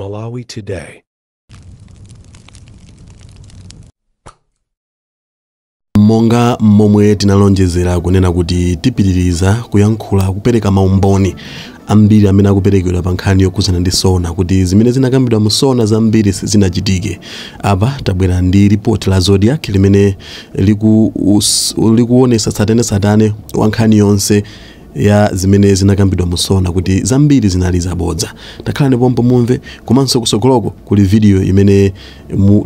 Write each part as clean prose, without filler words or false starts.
Malawi Today. Monga momwe tinalonjezera kunena kuti tipitiriza kuyankhula kupereka maumboni ambiri amene akuperekedwa pa nkhani yokhuzana ndi SONA kuti zimene zinakambidwa mu SONA zambiri zinachitike. Apa tabwera ndi ripoti la Zodiac limene likuonesa satane wa nkhani yonse ya zimene zinakambidwa mu SONA kuti zambiri zinali zabodza. Takhala pompo mumve komanso kusogoloko kuli video imene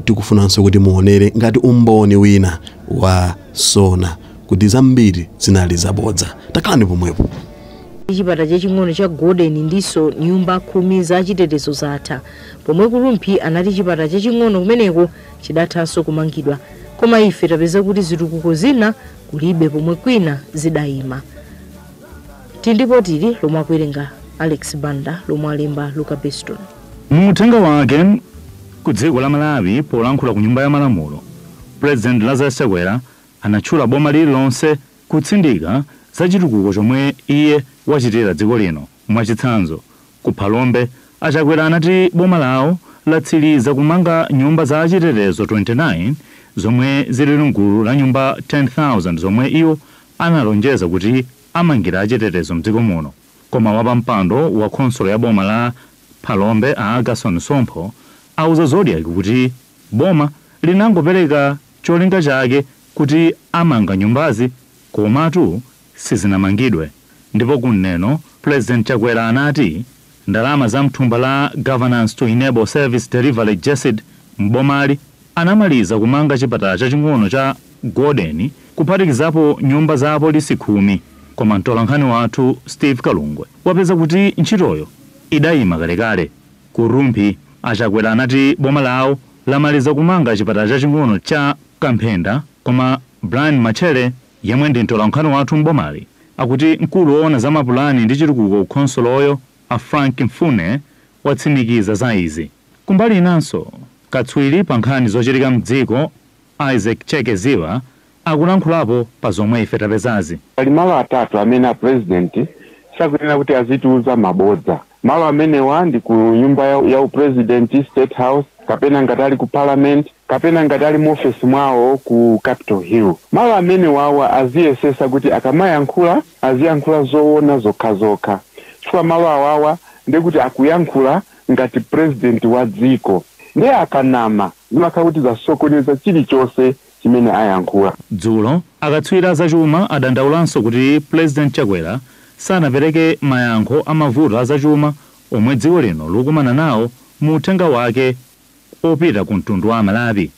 tikufunanso kuti muonere ngati umboni wina wa SONA kuti zambiri zinali zabodza. Takhala pomwepo. Chipata chaching'ono cha Gordon ndiso nyumba 10 za chitetezo zatha. Pomwe Kulumpi anati chipata chaching'ono kumeneko chidathanso kumangidwa. Koma ife tapeza kuti zitukuko zina kulibe pomwe kwina zidayima. Tindipo tili lomwe akuwerenga Alex Banda lomwe alemba Luka Beston. Muthenga wake ku dziko la Malawi polankhula ku nyumba ya malamulo, President Lazarus Chakwera anatchula boma lililonse kutsindika za chitukuko chomwe iye wachitira dziko lino. Mwachitsanzo ku Phalombe Achakwera anati boma lawo latsiriza kumanga nyumba za chitetezo 29 zomwe zili mgulu la nyumba 10,000 zomwe iwo analonjeza kuti amangira achitetezo mdziko muno. Koma wapampando wa khonsolo ya boma la Phalombe Agason Sompho auza Zodiac kuti boma linangopereka cholinga chake kuti amanga nyumbazi komatu sizinamangidwe. Ndipo kuneno President Chakwera anati ndalama za mthumba la Governance to Enable Service Delivery JESID mbomali anamaliza kumanga chipatala chaching'ono cha Gordon kuphatikizapo nyumba za apolisi 10. Koma mtolankhani wathu Steve Kalungwe wapeza kuti ntchitoyo idayima kalekale. Ku Rumpi Achakwera anati boma lawo lamaliza kumanga chipatala chaching'ono cha Kamphenda, koma Brian Machere yemwe ndi mtolankhani wathu mbomali akuti mkulu woona za mapulani ndi chitukuko khonsoloyo a Frank Mfune watsimikiza za izi. Kumbali inanso katswiri pa nkhani zochitika mdziko Isaac Chekeziwa akulankhulapo pa zomwe ife tapezazi. Pali malo atatu amene a president sakuyenera kuti azitiuza mabodza. Malo amenewa ndi ku nyumba ya president State House, kapena ngati ali ku Parliament, kapena ngati ali mu office mwawo ku Capitol Hill. Malo amenewa aziyesesa kuti akamayankhula aziyankhula zoona zokha. Chifukwa malo awawa ndi kuti akuyankhula ngati president wa dziko. Ndi akanama zimakhala kuti zasokoneza chilichonse chimene ayankhula. Dzulo akatswiri zachuma adandaulanso kuti President Chakwera sanapereke mayankho amavuto azachuma omwe dziko lino likumana nawo mu uthenga wake opita ku mtundu wa Malawi.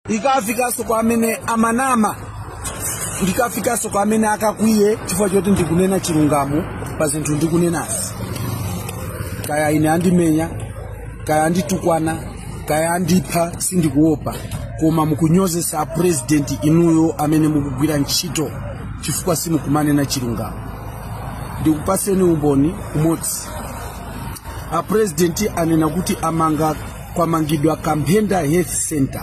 Ndikafikaso kwa amene amanama, ndikafikaso kwa amene akakwiye chifukwa choti ndikunena chilungamo pa zinthu ndikunenazi. Kaya ine andimenya, kaya anditukwana, kaya andipha sindikuopa. Koma mukunyozesa a president inuyo amene mukugwira ntchito chifukwa simukumanena chilungamo. Ndikupaseni umboni umodzi. A president anena kuti kwamangidwa Kamphenda Health Center.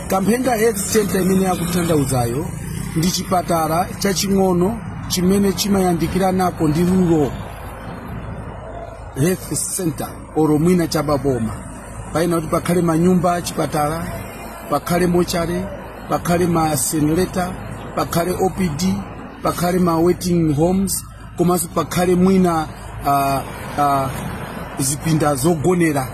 Kamphenda Health Center imene akutanthauzayo ndi chipatala chaching'ono chimene chimayandikira nako ndi Rural Health Center oro mwina chababoma. Paina kuti pakhale manyumba chipatala, pakhale mochare, pakhale ma senileta, pakhale OPD, pakhale ma waiting homes, komanso pakhale mwina zipinda zogonera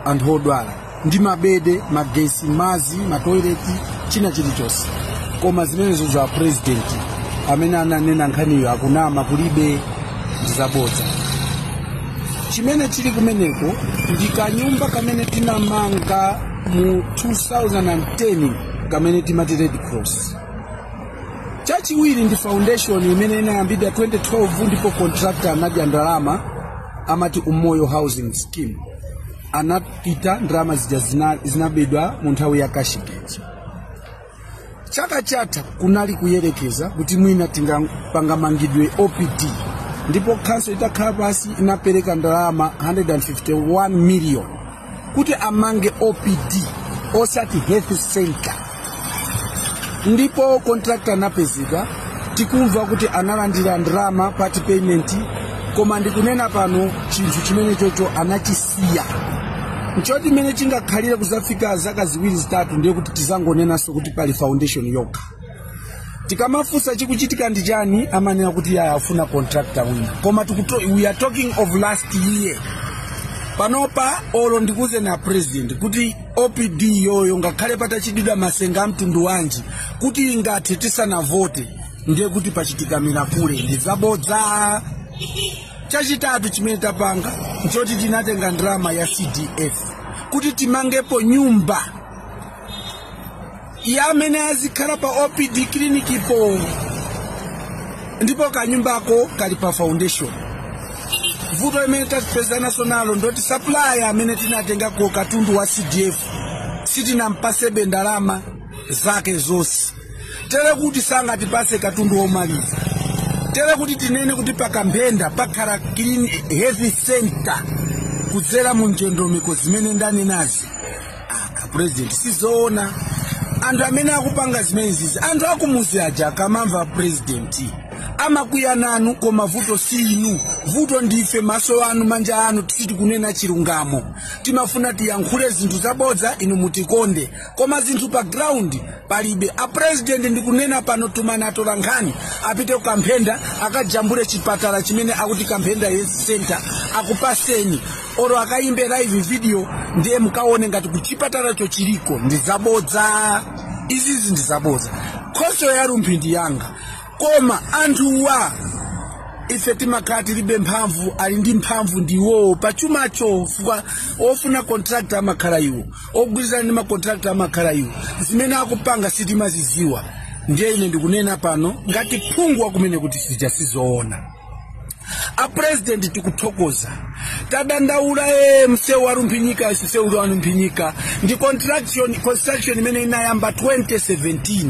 anthu odwala ndi mabede, magesi, mazi, matoileti, china chilichonse. Koma zimenezo za president amene ananena nkhaniyo akunama kulibe zabodza. Chimene chili kumeneko ndi kanyumba kamene tinamanga mu 2010 kamene timati Red Cross. Chachiwiri ndi foundation imene inayambidwa 2012 ndipo contractor anadya ndalama amati Umoyo Housing Scheme. Anapita ndalama zinabedwa mu nthawi ya Kashikeji. Chaka chatha kunali kuyerekeza kuti mwina tingapanga mangidwe OPD. Ndipo council itakhala pasi inapereka ndalama 151 million kuti amange OPD osati health center. Ndipo contractor anapezeka tikumva kuti analandira ndalama part payment, koma ndikunena pano chinthu chimene chocho anachisiya. nchoti mene chingakhalira kuzafika zaka ziwiri zitatu ndiye kuti tizangonenanso kuti pali foundation yokha. Tikamafusa chikuchitika ndi chani amanena kuti afuna contractor wina. Koma we are talking of last year. Panopa olo ndikuze na president kuti OPD yoyo ngakhale patachididwa masenga mtundu wanji kuti ingati tisana vote ndiye kuti pachitika mirakule ndizabodza. Chachitatu chimene tapanga nchoti tinatenga ndrama ya CDF kuti timangepo nyumba yamene azikhala pa OPD clinic po, ndipo kanyumbako kali pa foundation. Vuto imene tapezana sonalo ndoti supplier amene tinatenga ko katundu wa CDF sitinampasebe ndalama zake zonse. Tere kuti sanga tipase katundu omaliza. Tere kuti tinene kuti pakamphenda pakhala clean health center kudzera mu njendomeko zimene ndani nazi. President sizoona. Anthu amene akupanga zimenezi anthu akumuzi aja akamamva president amakwiya nanu koma vuto si inu, vuto ndife, maso anu, manja anu. Tisiti kunena chilungamo, timafuna tiyankhule zinthu zabodza inu mutikonde, koma zinthu pa ground palibe. A president ndikunena pano tumana atola nkhani apite kukamphenda akajambule chipatala chimene akuti kamphenda health center akupaseni, oro akayimbe live video ndiye mukaone ngati kuchipatala cho chiliko ndizabodza. Izizi ndizabodza. Khoso ya rumphindi yanga koma anthuwa ife timakati libe mphamvu, ali ndi mphamvu ndiwo pachumacho fuka ofuna contractor amakhala iwo, ogwirizana ndi ma contractor amakhala iwo. Zimene akupanga sitima ziziwa. Ndiye ine ndikunena pano ngati phungwa kumene kuti sizoona. A president tikuthokoza tadandaula msewu wa Rumphinyika msewu wa Rumphinyika ndi construction imene inayamba 2017.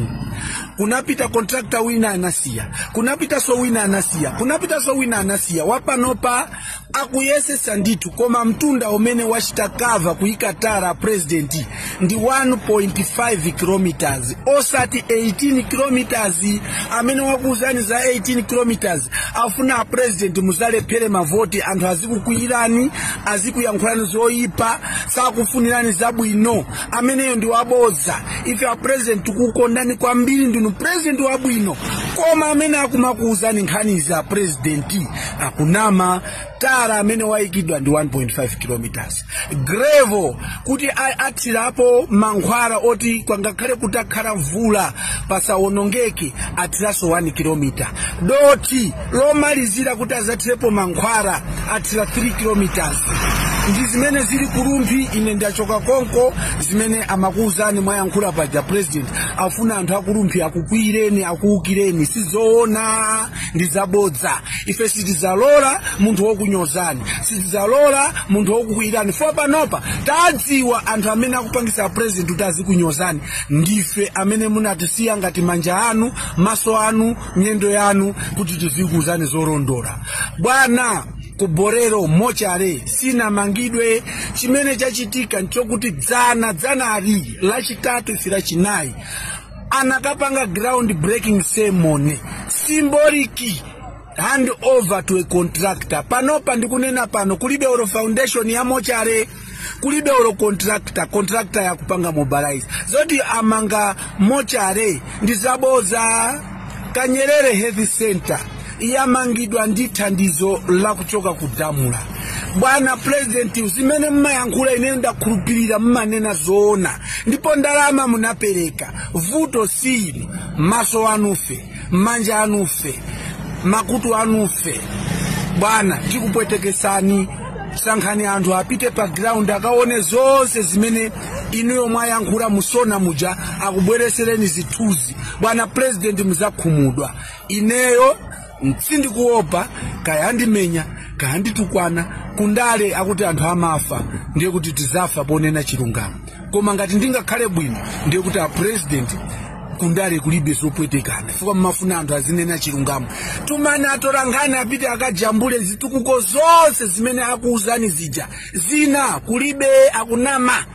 Kunapita contractor wina anasiya, kunapita so wina anasiya, kunapita so wina anasiya. Wapanopa akuyesesa nditu koma mtunda umene wachitakava kuikatara president ndi 1.5 kilometers osati 18 kilometers. Amene wakuuzani za 18 kilometers afuna president muzalephere mavoti, anthu azikukwirani, azikuyankhulani zoyipa, sakufunirani zabwino. Ameneyo ndi wabodza. Ife a president tukukondani kwambiri, ndinu president wabwino, koma amene akumakuuzani nkhani za president akunama. Tara amene waikidwa ndi 1.5 kilometers. Grevo kuti athirapo mankhwala oti kwangakhale kutakhala mvula pasawonongeke athiraso 1 kilometer. Doti lomalizira kuti azathirepo mankhwala athira 3 kilometers. Ndi zimene zili Kurumphi. Ine ndachoka konko zimene amakuuzani mwayankhula paja president afuna anthu akurumphi akukwireni akuukireni. Sizoona, ndizabodza. Ife sitizalola munthu wokunyozani, sitizalola munthu wokukwirani. Fo panopa tadziwa anthu amene akupangisa president kuti azikunyozani ndife amene munatisiya ngati manja anu, maso anu, nyendo yanu kuti tizikuuzani zorondola. Bwana kuborero mochare sina mangidwe chimene chachitika nchokuti dzana ali lachitatu ifira chinayi anakapanga ground breaking ceremony symbolic hand over to a contractor. Panopa ndikunena pano kulibe oro foundation ya mochare, kulibe oro contractor ya kupanga mobilize zoti amanga mochare ndizaboza. Kanyerere Health Center yamangidwa ndi thandizo la kuchoka kudamula. Bwana president uzimene mmayankhula ine ndakhulupirira mmanena zoona, ndipo ndalama munapereka. Vuto sili maso anufe, manja anufe, makutu anufe. Bwana tikupwetekesani, sankhani anthu apite pa ground akaone zonse zimene inuyo mwayankhula musona muja akubweresereni zithuzi. Bwana president muzakhumudwa. Ineyo sindikuopa kaya andimenya kaya anditukwana kundale akuti anthu amafa ndiye kuti tizafa ponena chilungamo. Koma ngati ndingakhale bwino ndiye kuti a president kundale kulibe zopwetekana fuka mmafuna anthu azinena chilungamo. Tumani atola nkhani apite akajambule zitukuko zonse zimene akuuzani zija zina kulibe akunama.